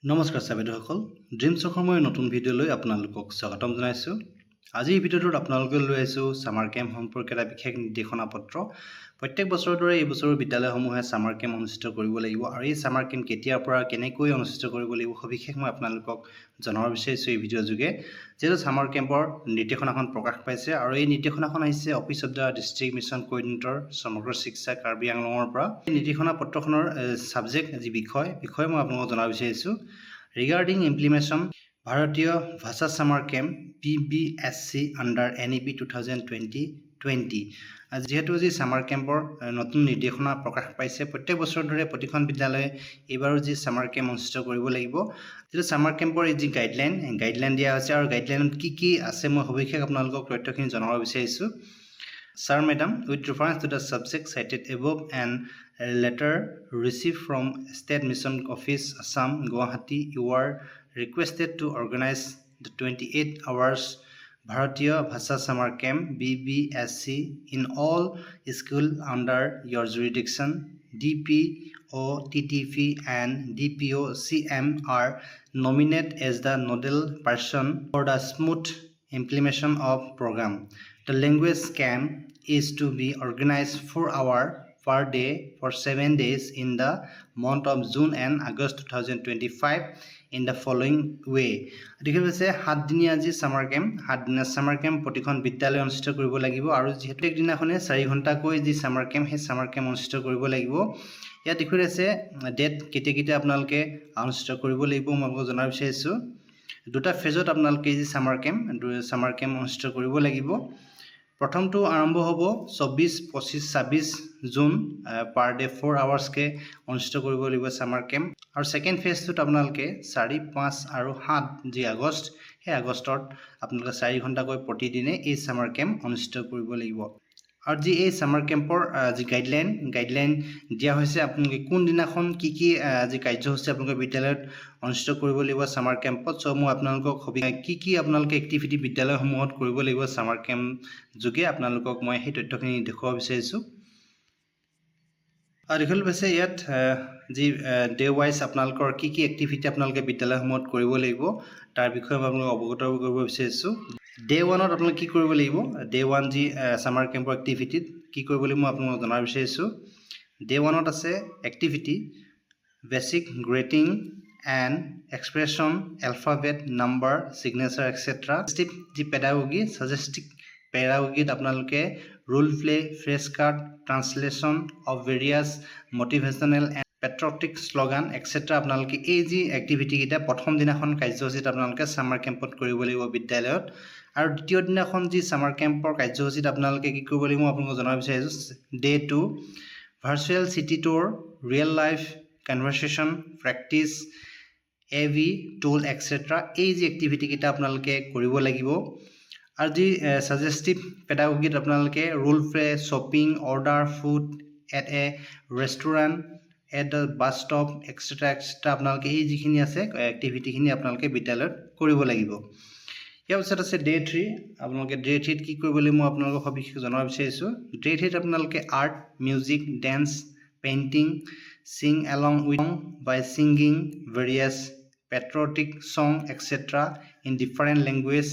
নমস্কাৰ চাবেদসকল ড্ৰিমছ অসমৰ মই নতুন ভিডিঅ'লৈ আপোনালোকক স্বাগতম জনাইছোঁ। আজিৰ ভিডিঅ'টোত আপোনালোকে লৈ আহিছোঁ সামাৰ কেম্প সম্পৰ্কে এটা বিশেষ নিৰ্দেশনা পত্ৰ। প্ৰত্যেক বছৰৰ দৰে এই বছৰৰ বিদ্যালয়সমূহে সামাৰ কেম্প অনুষ্ঠিত কৰিব লাগিব আৰু এই সামাৰ কেম্প কেতিয়াৰ পৰা কেনেকৈ অনুষ্ঠিত কৰিব লাগিব সবিশেষ মই আপোনালোকক জনাব বিচাৰিছোঁ এই ভিডিঅ'ৰ যোগে। যেহেতু সামাৰ কেম্পৰ নিৰ্দেশনাখন প্ৰকাশ পাইছে আৰু এই নিৰ্দেশনাখন আহিছে office of the district mission coordinator সমগ্ৰ শিক্ষা কাৰ্বি আংলঙৰ পৰা। এই নিৰ্দেশনা পত্ৰখনৰ সাবজেক্ট যি বিষয় মই আপোনালোকক জনাব বিচাৰিছোঁ। Regarding implementation, Bharatiya Bhasha Summer Camp BBSC under NEP 2020 যেহেতু যি সামাৰ কেম্পৰ নতুন নিৰ্দেশনা প্ৰকাশ পাইছে প্ৰত্যেক বছৰৰ দৰে প্ৰতিখন বিদ্যালয়ে এইবাৰো যি সামাৰ কেম্প অনুষ্ঠিত কৰিব লাগিব। যেটো সামাৰ কেম্পৰ এই যি গাইডলাইন দিয়া হৈছে আৰু গাইডলাইনত কি আছে মই সবিশেষ আপোনালোকক তথ্যখিনি জনাব বিচাৰিছোঁ। Sir, Madam, with reference to the subject cited above and a letter received from State Mission Office, Assam, Guwahati, you are requested to organize the 28 hours Bharatiya Bhasha Summer Camp BBSC in all schools under your jurisdiction. DPO, TTP and DPO CM are nominated as the nodal person for the smooth implementation of program. The language camp is to be organized 4 hours per day for 7 days in the month of June and August 2025 in the following way. দেখিব আছে 7 দিনীয়া যি summer camp প্ৰতিখন বিদ্যালয় অনুষ্ঠিত কৰিব লাগিব আৰু যেহেতু এক দিনাখনে 4 ঘণ্টাকৈ যি সামাৰ কেম্প সেই সামাৰ কেম্প অনুষ্ঠিত কৰিব লাগিব। ইয়াত দেখিব আছে ডেট কেতিয়া আপোনালোকে অনুষ্ঠিত কৰিব লাগিব মই আপোনালোকক জনাব বিচাৰিছোঁ। দুটা ফেজত আপোনালোকে যি সামাৰ কেম্প অনুষ্ঠিত কৰিব লাগিব। প্ৰথমটো আৰম্ভ হ'ব 24, 25, 26 জুন পাৰ ডে 4 আৱাৰ্ছকে অনুষ্ঠিত কৰিব লাগিব সামাৰ কেম্প আৰু সেকেন্ড ফেজটোত আপোনালোকে 4, 5 আৰু 7 যি আগষ্ট সেই আগষ্টত আপোনালোকে 4 ঘণ্টাকৈ প্ৰতিদিনে এই সামাৰ কেম্প অনুষ্ঠিত কৰিব লাগিব। আৰু যি এই সামাৰ কেম্পৰ যি গাইডলাইন দিয়া হৈছে আপোনালোকে কোন দিনাখন কি যি কাৰ্যসূচী আপোনালোকে বিদ্যালয়ত অনুষ্ঠিত কৰিব লাগিব সামাৰ কেম্পত সব মই আপোনালোকক কি আপোনালোকে এক্টিভিটি বিদ্যালয়সমূহত কৰিব লাগিব সামাৰ কেম্প যোগে আপোনালোকক মই সেই তথ্যখিনি দেখুৱাব বিচাৰিছোঁ। আৰু দেখিব পাইছে ইয়াত যি ডে ৱাইজ আপোনালোকৰ কি এক্টিভিটি আপোনালোকে বিদ্যালয়সমূহত কৰিব লাগিব তাৰ বিষয়ে মই আপোনালোকক অৱগত কৰিব বিচাৰিছোঁ। ডে 1ত আপোনালোকে কি কৰিব লাগিব ডে 1 যি সামাৰ কেম্পৰ এক্টিভিটিত কি কৰিব লাগিব মই আপোনালোকক জনাব বিচাৰিছোঁ। ডে 1ত আছে activity basic greeting and expression, alphabet, number, signature, etc. যি pedagogy, suggestive pedagogy আপোনালোকে role play, phrase card, translation of various motivational and patriotic slogan, etc. আপোনালোকে এই যি এক্টিভিটি কেইটা প্ৰথম দিনাখন কাৰ্যসূচীত আপোনালোকে সামাৰ কেম্পত কৰিব লাগিব বিদ্যালয়ত আৰু দ্বিতীয় দিনাখন যি সামাৰ কেম্পৰ কাৰ্যসূচীত আপোনালোকে কি কৰিব লাগিব আপোনালোকক জনাব বিচাৰিছোঁ। Day 2 virtual city tour, real life conversation, practice AV tool etc. এই যি এক্টিভিটি কেইটা আপোনালোকে কৰিব লাগিব আৰু যি সাজেষ্টিভ পেডাগোগিত আপোনালোকে role play, shopping, order food at a restaurant, at the bus stop etc. আপোনালোকে এই যিখিনি আছে এক্টিভিটিখিনি আপোনালোকে বিদ্যালয়ত কৰিব লাগিব। ইয়াৰ পিছত আছে ডে 3 আপোনালোকে ডে 3ত কি কৰিব লাগিব মই আপোনালোকক সবিশেষ জনাব বিচাৰিছোঁ। ডে 3ত আপোনালোকে art, music, dance, painting, sing along with by singing various patriotic song etc. in different language,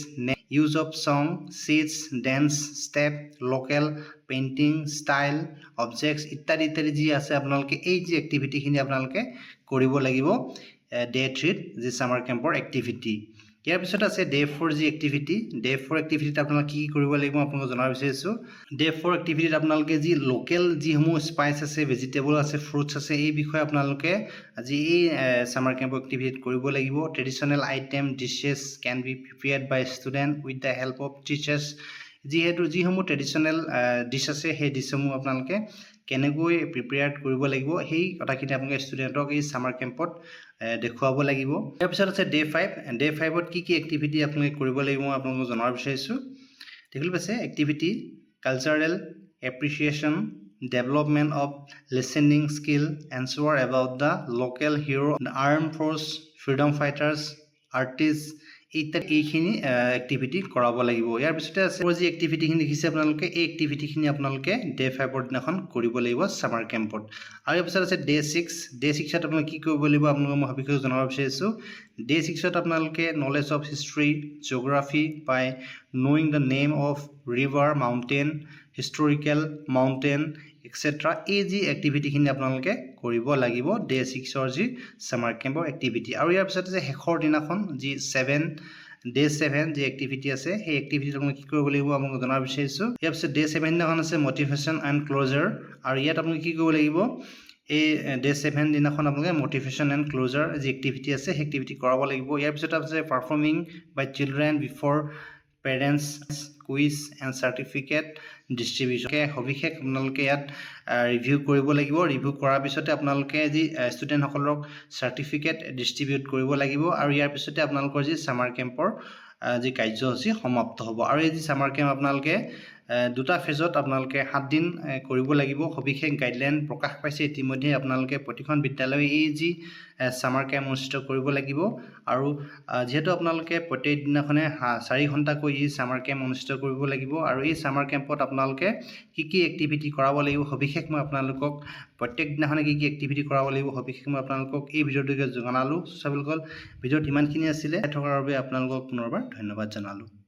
use of song, sheets, dance step, local painting style, objects ইত্যাদি যি আছে আপোনালোকে এই যি এক্টিভিটিখিনি আপোনালোকে কৰিব লাগিব ডে 3ত যি সামাৰ কেম্পৰ এক্টিভিটি। ইয়াৰ পিছত আছে ডে 4 যি এক্টিভিটি ডে 4 এক্টিভিটিত আপোনালোকে কি কৰিব লাগিব আপোনালোকক জনাব বিচাৰিছোঁ। ডে 4 এক্টিভিটিত আপোনালোকে যি লোকেল যিসমূহ স্পাইচ আছে, ভেজিটেবল আছে, ফ্ৰুটছ আছে এই বিষয়ে আপোনালোকে আজি এই সামাৰ কেম্প এক্টিভিটিত কৰিব লাগিব। Traditional item dishes can be prepared by student with the help of teachers. যিহেতু যিসমূহ ট্ৰেডিশ্যনেল ডিছ আছে সেই ডিছসমূহ আপোনালোকে কেনেকৈ প্ৰিপেয়াৰ্ড কৰিব লাগিব সেই কথাখিনি আপোনালোকে ষ্টুডেণ্টক এই সামাৰ কেম্পত দেখুৱাব লাগিব। ইয়াৰ পিছত আছে ডে 5 ডে 5ত কি এক্টিভিটি আপোনালোকে কৰিব লাগিব মই আপোনালোকক জনাব বিচাৰিছোঁ। দেখিব পাইছে activity cultural appreciation, development of listening skill, answer about the local hero, the armed force, freedom fighters, artists, এইখিনি এক্টিভিটি কৰাব লাগিব ইয়াৰ পিছতে আছে যি এক্টিভিটিখিনি দেখিছে আপোনালোকে এই এক্টিভিটিখিনি আপোনালোকে ডে 5 দিনাখন কৰিব লাগিব সামাৰ কেম্পত আৰু ইয়াৰ পিছত আছে ডে 6 ডে 6ত আপোনালোকে কি কৰিব লাগিব আপোনালোকক মই সবিশেষ জনাব বিচাৰিছো ডে 6ত আপোনালোকে knowledge of history geography by knowing the name of river mountain historical mountain etc এই যি এক্টিভিটিখিনি আপোনালোকে কৰিব লাগিব ডে 6 ৰ যি সামাৰ কেম্পৰ এক্টিভিটি আৰু ইয়াৰ পিছত আছে শেষৰ দিনাখন যি 7 ডে 7 যি এক্টিভিটি আছে সেই এক্টিভিটি আপোনালোকে কি কৰিব লাগিব আপোনালোকক জনাব বিচাৰিছো ইয়াৰ পিছত ডে 7 দিনাখন আছে মোটিভেশ্যন এণ্ড ক্লোজাৰ আৰু ইয়াত আপোনালোকে কি কৰিব লাগিব এই ডে 7 দিনাখন আপোনালোকে মোটিভেশ্যন এণ্ড ক্লোজাৰ যি এক্টিভিটি আছে সেই এক্টিভিটি কৰাব লাগিব ইয়াৰ পিছত আছে performing by children before parents quiz and certificate distribution সবিশেষ আপোনালোকে ইয়াত ৰিভিউ কৰিব লাগিব ৰিভিউ কৰাৰ পিছতে আপোনালোকে যি ষ্টুডেণ্টসকলক চাৰ্টিফিকেট ডিষ্ট্ৰিবিউট কৰিব লাগিব আৰু ইয়াৰ পিছতে আপোনালোকৰ যি সামাৰ কেম্পৰ যি কাৰ্যসূচী সমাপ্ত হ'ব আৰু এই যি সামাৰ কেম্প আপোনালোকে দুটা ফেজত আপোনালোকে 7 দিন কৰিব লাগিব সবিশেষ গাইডলাইন প্ৰকাশ পাইছে ইতিমধ্যে আপোনালোকে প্ৰতিখন বিদ্যালয়ে এই যি সামাৰ কেম্প অনুষ্ঠিত কৰিব লাগিব আৰু যেহেতু আপোনালোকে প্ৰত্যেক দিনাখনে 4 ঘণ্টাকৈ এই সামাৰ কেম্প অনুষ্ঠিত কৰিব লাগিব আৰু এই সামাৰ কেম্পত আপোনালোকে কি এক্টিভিটি কৰাব লাগিব সবিশেষ মই আপোনালোকক প্ৰত্যেক দিনাখনে কি এক্টিভিটি কৰাব লাগিব সবিশেষ মই আপোনালোকক এই ভিডিঅ'টোকে জনালো চাবলগল ভিডিঅ'ত ইমানখিনি আছিলে থকাৰ বাবে আপোনালোকক পুনৰবাৰ ধন্যবাদ জনালো